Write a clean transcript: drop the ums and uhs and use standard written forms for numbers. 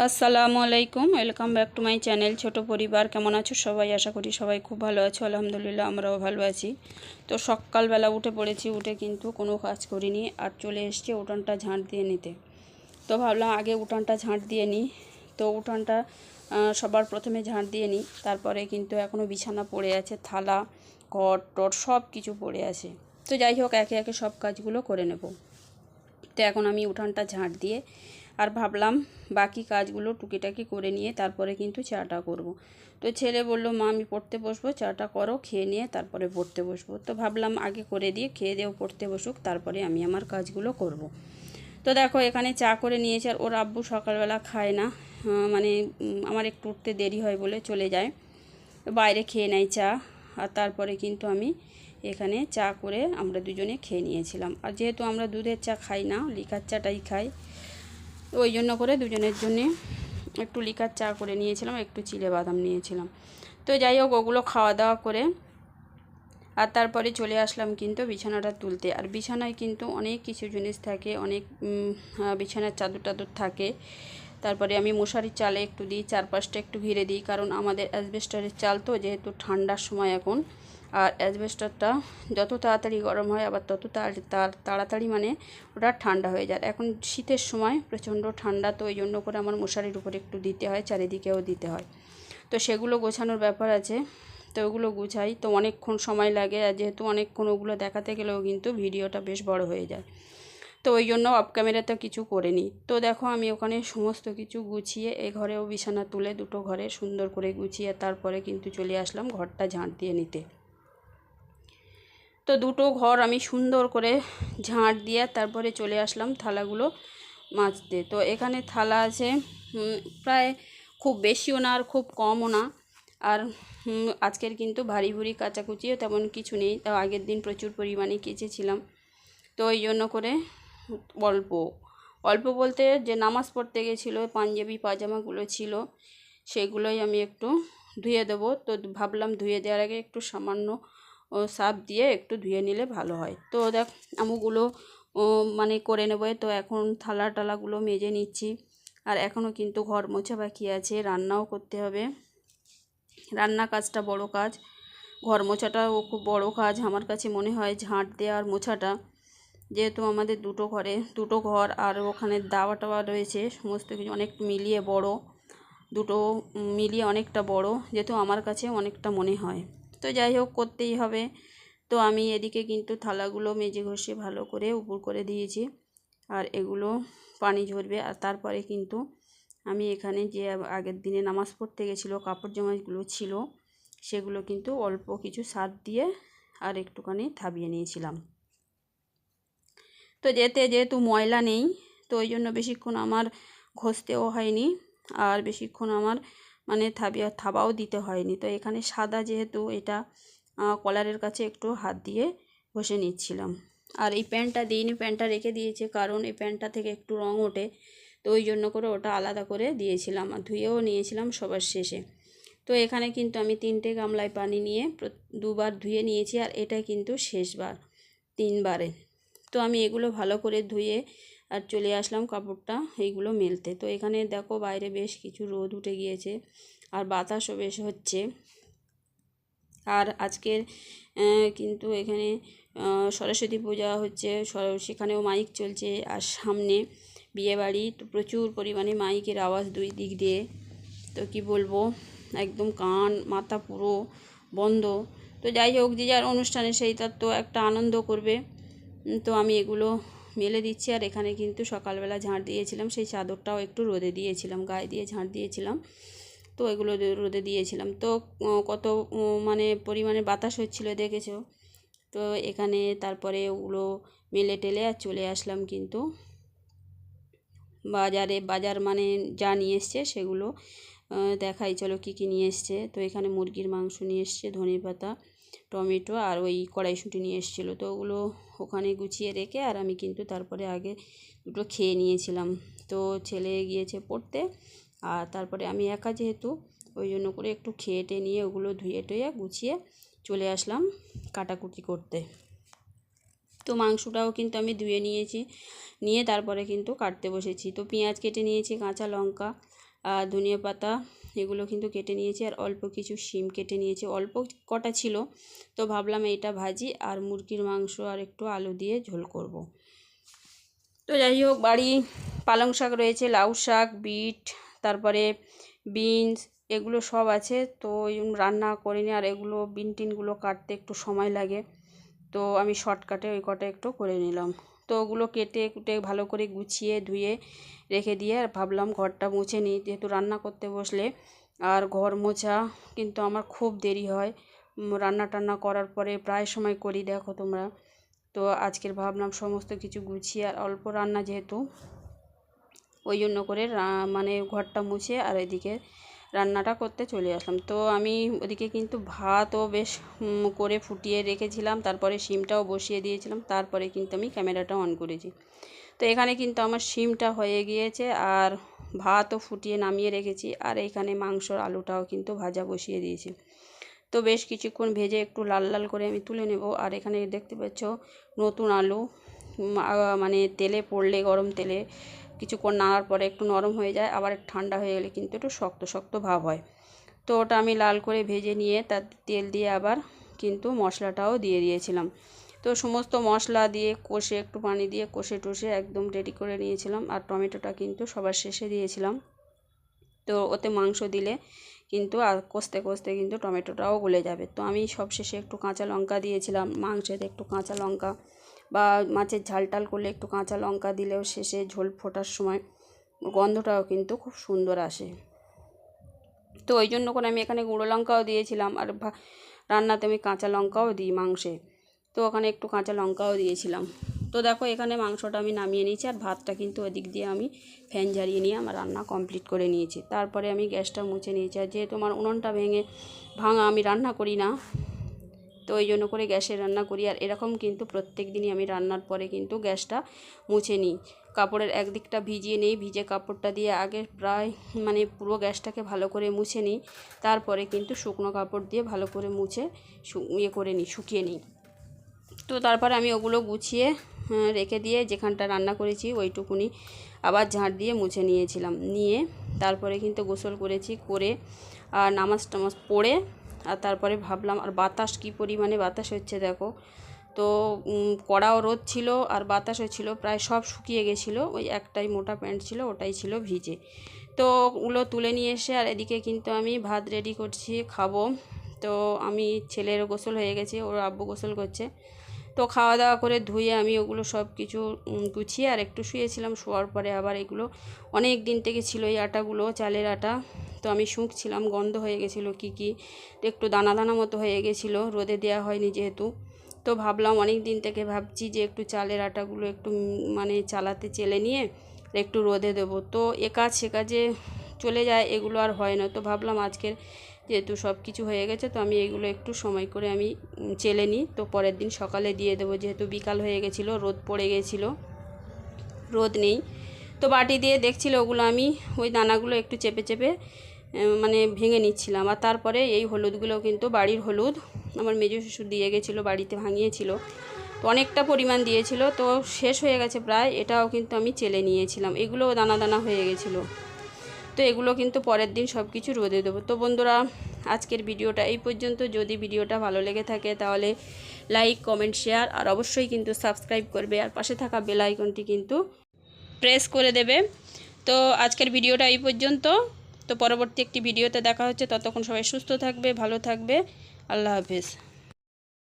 আসসালামু আলাইকুম, welcome back to my channel ছোট পরিবার। কেমন আছো সবাই? আশা করি সবাই খুব ভালো আছো। আলহামদুলিল্লাহ আমরাও ভালো আছি। তো সকালবেলা উঠে পড়েছি, উঠে কিন্তু কোনো কাজ করিনি আর চলে এসেছি উঠানটা ঝাঁট দিয়ে নিতে। তো ভাবলাম আগে উঠানটা ঝাঁট দিয়ে নিই। তো উঠানটা সবার প্রথমে ঝাঁট দিয়ে নিই, তারপরে কিন্তু এখনও বিছানা পড়ে আছে, থালা ঘর টর সব কিছু পড়ে আছে। তো যাই হোক, একে একে সব কাজগুলো করে নেব। তো এখন আমি উঠানটা ঝাঁট দিয়ে আর ভাবলাম বাকি কাজগুলো টুকিটাকি করে নিয়ে তারপরে কিন্তু চাটা করব। তো ছেলে বললো, মা আমি পড়তে বসবো, চাটা করো, খেয়ে নিয়ে তারপরে পড়তে বসবো। তো ভাবলাম আগে করে দিয়ে খেয়ে দিয়েও পড়তে বসুক, তারপরে আমি আমার কাজগুলো করব। তো দেখো এখানে চা করে নিয়েছে। আর ওর আব্বু সকালবেলা খায় না, মানে আমার একটু উঠতে দেরি হয় বলে চলে যায়, বাইরে খেয়ে নেয় চা। আর তারপরে কিন্তু আমি এখানে চা করে আমরা দুজনে খেয়ে নিয়েছিলাম। আর যেহেতু আমরা দুধের চা খাই না, লিকার চাটাই খাই, ওই জন্য করে দুজনের জন্যে একটু লিকার চা করে নিয়েছিলাম, একটু চিড়ে বাদাম নিয়েছিলাম। তো যাই হোক, ওগুলো খাওয়া দাওয়া করে আর তারপরে চলে আসলাম কিন্তু বিছানাটা তুলতে। আর বিছানায় কিন্তু অনেক কিছু জিনিস থাকে, অনেক বিছানার চাদর টাদর থাকে। তারপরে আমি মশারির চালে একটু দিই, চারপাশটা একটু ঘিরে দিই, কারণ আমাদের অ্যাসবেস্টারের চাল, তো যেহেতু ঠান্ডার সময় এখন, আর অ্যাসবেস্টারটা যত তাড়াতাড়ি গরম হয় আবার তত তাড়াতাড়ি মানে ওটা ঠান্ডা হয়ে যায়। এখন শীতের সময় প্রচণ্ড ঠান্ডা, তো ওই জন্য করে আমার মশারির উপরে একটু দিতে হয়, চারিদিকেও দিতে হয়। তো সেগুলো গোছানোর ব্যাপার আছে, তো ওগুলো গুছাই। তো অনেকক্ষণ সময় লাগে, আর যেহেতু অনেকক্ষণ ওগুলো দেখাতে গেলেও কিন্তু ভিডিওটা বেশ বড় হয়ে যায়, তো ওই জন্য অফ ক্যামেরাতে কিছু করে নিই। তো দেখো আমি ওখানে সমস্ত কিছু গুছিয়ে এ ঘরেও বিছানা তুলে দুটো ঘরে সুন্দর করে গুছিয়ে তারপরে কিন্তু চলে আসলাম ঘরটা ঝাঁট দিয়ে নিতে। তো দুটো ঘর আমি সুন্দর করে ঝাঁট দিয়ে তারপরে চলে আসলাম থালাগুলো মাজতে। তো এখানে থালা আছে প্রায়, খুব বেশিও না আর খুব কমও না। আর আজকের কিন্তু ভারী ভুরি কাচাকুচিও তেমন কিছু নেই, তাও আগের দিন প্রচুর পরিমাণে কেচেছিলাম। তো ওই জন্য করে অল্প অল্প বলতে, যে নামাজ পড়তে গেছিলো পাঞ্জাবি পাজামাগুলো ছিল, সেগুলোই আমি একটু ধুয়ে দেবো। তো ভাবলাম ধুয়ে দেওয়ার আগে একটু সামান্য সার্ফ দিয়ে একটু ধুয়ে নিলে ভালো হয়। তো দেখ আমুগুলো মানে করে নেবো। তো এখন থালা টালাগুলো মেজে নিচ্ছি। আর এখনও কিন্তু ঘর মোছা বাকি আছে, রান্নাও করতে হবে। রান্না কাজটা বড় কাজ, ঘর মোছাটাও খুব বড় কাজ আমার কাছে মনে হয়, ঝাঁট দেওয়া আর মোছাটা। যেহেতু আমাদের দুটো ঘর আর ওখানে দাওয়া টাওয়া রয়েছে, সমস্ত কিছু অনেক মিলিয়ে বড়, দুটো মিলিয়ে অনেকটা বড়, যেহেতু আমার কাছে অনেকটা মনে হয়। তো যাই হোক, করতেই হবে। তো আমি এদিকে কিন্তু থালাগুলো মেজে ঘষে ভালো করে উপর করে দিয়েছি, আর এগুলো পানি ঝরবে। আর তারপরে কিন্তু আমি এখানে যে আগের দিনে নামাজ পড়তে গেছিলো কাপড় জামাগুলো ছিল, সেগুলো কিন্তু অল্প কিছু সার্ফ দিয়ে আর একটুখানি থাবিয়ে নিয়েছিলাম। তো যেহেতু ময়লা নেই, তো ওই জন্য বেশিক্ষণ আমার ঘষতেও হয়নি, আর বেশিক্ষণ আমার মানে থাবাও দিতে হয়নি। তো এখানে সাদা যেহেতু, এটা কলারের কাছে একটু হাত দিয়ে ঘষে নিচ্ছিলাম। আর এই প্যান্টটা দিইনি, প্যান্টটা রেখে দিয়েছে, কারণ এই প্যান্টটা থেকে একটু রং ওঠে, তো ওই জন্য করে ওটা আলাদা করে দিয়েছিলাম, আর ধুয়েও নিয়েছিলাম সবার শেষে। তো এখানে কিন্তু আমি 3টে গামলায় পানি নিয়ে দুবার ধুয়ে নিয়েছি, আর এটা কিন্তু শেষবার 3বারে। তো আমি এগুলো ভালো করে ধুয়ে আর চলে আসলাম কাপড়টা এইগুলো মেলতে। তো এখানে দেখো বাইরে বেশ কিছু রোদ উঠে গিয়েছে, আর বাতাসও বেশ হচ্ছে। আর আজকের কিন্তু এখানে সরস্বতী পূজা হচ্ছে, সেখানেও মাইক চলছে, আর সামনে বিয়েবাড়ি, তো প্রচুর পরিমাণে মাইকের আওয়াজ দুই দিক দিয়ে। তো কি বলবো, একদম কান মাথা পুরো বন্ধ। তো যাই হোক, যে যার অনুষ্ঠানে সেই তার তো একটা আনন্দ করবে। তো আমি এগুলো মেলে দিচ্ছি। আর এখানে কিন্তু সকালবেলা ঝাঁট দিয়েছিলাম, সেই চাদরটাও একটু রোদে দিয়েছিলাম, গায়ে দিয়ে ঝাঁট দিয়েছিলাম, তো এগুলো রোদে দিয়েছিলাম। তো কত মানে পরিমাণে বাতাস হচ্ছিলো দেখেছো। তো এখানে তারপরে ওগুলো মেলে টেলে আর চলে আসলাম কিন্তু বাজার মানে যা নিয়ে এসছে সেগুলো দেখাই, চলো কী কী নিয়ে এসছে। তো এখানে মুরগির মাংস নিয়ে এসছে, ধনেপাতা, টমেটো, আর ওই কড়াইশুঁটি নিয়ে এসেছিলো। তো ওগুলো ওখানে গুছিয়ে রেখে আর আমি কিন্তু তারপরে আগে দুটো খেয়ে নিয়েছিলাম। তো ছেলে গিয়েছে পড়তে, আর তারপরে আমি একা যেহেতু, ওই জন্য করে একটু খেয়ে টেয়ে নিয়ে ওগুলো ধুয়ে টুয়ে গুছিয়ে চলে আসলাম কাটাকুটি করতে। তো মাংসটাও কিন্তু আমি ধুয়ে নিয়েছি, নিয়ে তারপরে কিন্তু কাটতে বসেছি। তো পেঁয়াজ কেটে নিয়েছি, কাঁচা লঙ্কা, আর ধনিয়া পাতা এগুলো কিন্তু কেটে নিয়েছি, আর অল্প কিছু শিম কেটে নিয়েছি, অল্প কটা ছিল। তো ভাবলাম এটা ভাজি আর মুরগির মাংস আর একটু আলু দিয়ে ঝোল করব। তো যাই হোক, বাড়ি পালং শাক রয়েছে, লাউ শাক, বিট, তারপরে বিনস, এগুলো সব আছে। তো রান্না করিনি, আর এগুলো বিন টিনগুলো কাটতে একটু সময় লাগে, তো আমি শর্টকাটে ওই কটা একটু করে নিলাম। তো ওগুলো কেটে কুটে ভালো করে গুছিয়ে ধুয়ে রেখে দিয়ে আর ভাবলাম ঘরটা মুছে নিই, যেহেতু রান্না করতে বসলে আর ঘর মোছা কিন্তু আমার খুব দেরি হয়। রান্না টান্না করার পরে প্রায় সময় করি, দেখো তোমরা। তো আজকের ভাবলাম সমস্ত কিছু গুছিয়ে, আর অল্প রান্না যেহেতু, ওই জন্য করে মানে ঘরটা মুছে আর এদিকে রান্নাটা করতে চলে আসলাম। তো আমি ওদিকে কিন্তু ভাতও বেশ করে ফুটিয়ে রেখেছিলাম, তারপরে শিমটাও বসিয়ে দিয়েছিলাম, তারপরে কিন্তু আমি ক্যামেরাটা অন করেছি। তো এখানে কিন্তু আমার শিমটা হয়ে গিয়েছে, আর ভাতও ফুটিয়ে নামিয়ে রেখেছি, আর এখানে মাংসর আলুটাও কিন্তু ভাজা বসিয়ে দিয়েছি। তো বেশ কিছুক্ষণ ভেজে একটু লাল লাল করে আমি তুলে নেব। আর এখানে দেখতে পাচ্ছ নতুন আলু, মানে তেলে পড়লে, গরম তেলে কিছুক্ষণ নাড়ার পরে একটু নরম হয়ে যায়, আবার ঠান্ডা হয়ে গেলে কিন্তু একটু শক্ত শক্ত ভাব হয়। তো ওটা আমি লাল করে ভেজে নিয়ে তার তেল দিয়ে আবার কিন্তু মশলাটাও দিয়ে দিয়েছিলাম। তো সমস্ত মশলা দিয়ে কষে, একটু পানি দিয়ে কষে টষে একদম রেডি করে নিয়েছিলাম। আর টমেটোটা কিন্তু সবার শেষে দিয়েছিলাম। তো ওতে মাংস দিলে কিন্তু আর কষতে কষতে কিন্তু টমেটোটাও গলে যাবে। তো আমি সব শেষে একটু কাঁচা লঙ্কা দিয়েছিলাম, মাংসেতে একটু কাঁচা লঙ্কা বা মাছের ঝাল টাল করলে একটু কাঁচা লঙ্কা দিলেও শেষে ঝোল ফোটার সময় গন্ধটাও কিন্তু খুব সুন্দর আসে। তো ওই জন্য করে আমি এখানে গুঁড়ো লঙ্কাও দিয়েছিলাম, আর রান্নাতে আমি কাঁচা লঙ্কাও দিই মাংসে, তো ওখানে একটু কাঁচা লঙ্কাও দিয়েছিলাম। তো দেখো এখানে মাংসটা আমি নামিয়ে নিয়েছি, আর ভাতটা কিন্তু ওদিক দিয়ে আমি ফ্যান ঝারিয়ে নিয়ে আমার রান্না কমপ্লিট করে নিয়েছি। তারপরে আমি গ্যাসটা মুছে নিয়েছি, আর যেহেতু আমার উনুনটা ভাঙা আমি রান্না করি না, তো ওই জন্য করে গ্যাসে রান্না করি। আর এরকম কিন্তু প্রত্যেক দিনই আমি রান্নার পরে কিন্তু গ্যাসটা মুছে নিই, কাপড়ের একদিকটা ভিজিয়ে নিই, ভিজে কাপড়টা দিয়ে আগে প্রায় মানে পুরো গ্যাসটাকে ভালো করে মুছে নিই, তারপরে কিন্তু শুকনো কাপড় দিয়ে ভালো করে মুছে করে নিই, শুকিয়ে নিই। তো তারপরে আমি ওগুলো গুছিয়ে রেখে দিয়ে যেখানটা রান্না করেছি ওইটুকুনি আবার ঝাঁট দিয়ে মুছে নিয়েছিলাম, নিয়ে তারপরে কিন্তু গোসল করেছি, করে আর নামাজ টামাজ পড়ে, আর তারপরে ভাবলাম, আর বাতাস কী পরিমাণে বাতাস হচ্ছে দেখো। তো কড়াও রোদ ছিল আর বাতাসও ছিল, প্রায় সব শুকিয়ে গেছিলো, ওই একটাই মোটা প্যান্ট ছিল, ওটাই ছিল ভিজে। তো ওগুলো তুলে নিয়ে এসে আর এদিকে কিন্তু আমি ভাত রেডি করছি, খাবো। তো আমি ছেলের গোসল হয়ে গেছে, ওর আব্বু গোসল করছে। তো খাওয়া দাওয়া করে ধুয়ে আমি ওগুলো সব কিছু গুছিয়ে আর একটু শুয়েছিলাম, শোয়ার পরে আবার এগুলো অনেক দিন থেকে ছিল এই আটাগুলো, চালের আটা। তো আমি শুঁকছিলাম, গন্ধ হয়ে গেছিলো কী একটু দানা দানা মতো হয়ে গেছিলো, রোদে দেওয়া হয়নি যেহেতু। তো ভাবলাম, অনেক দিন থেকে ভাবছি যে একটু চালের আটাগুলো একটু মানে চালাতে চেলে নিয়ে একটু রোদে দেবো। তো এ কাজ সে কাজে চলে যায়, এগুলো আর হয় না। তো ভাবলাম আজকের যেহেতু সব কিছু হয়ে গেছে, তো আমি এগুলো একটু সময় করে আমি চেলে নিই, তো পরের দিন সকালে দিয়ে দেবো, যেহেতু বিকাল হয়ে গেছিলো, রোদ পড়ে গেছিলো, রোদ নেই। তো বাটি দিয়ে দেখছিল ওগুলো আমি ওই দানাগুলো একটু চেপে চেপে মানে ভেঙে নিচ্ছিলাম। আর তারপরে এই হলুদগুলো কিন্তু বাড়ির হলুদ, আমার মেজো শ্বশুর দিয়ে গেছিলো, বাড়িতে ভাঙিয়েছিল, তো অনেকটা পরিমাণ দিয়েছিল, তো শেষ হয়ে গেছে প্রায়, এটাও কিন্তু আমি চেলে নিয়েছিলাম, এগুলোও দানা দানা হয়ে গেছিলো। তো এগুলো কিন্তু পরের দিন সব কিছু রোদে দেবো। তো বন্ধুরা, আজকের ভিডিওটা এই পর্যন্ত। যদি ভিডিওটা ভালো লেগে থাকে তাহলে লাইক, কমেন্ট, শেয়ার, আর অবশ্যই কিন্তু সাবস্ক্রাইব করবে, আর পাশে থাকা বেল আইকনটি কিন্তু প্রেস করে দেবে। তো আজকের ভিডিওটা এই পর্যন্ত। তো পরবর্তী একটি ভিডিওতে দেখা হচ্ছে, ততক্ষণ সবাই সুস্থ থাকবে, ভালো থাকবে। আল্লাহ হাফেজ।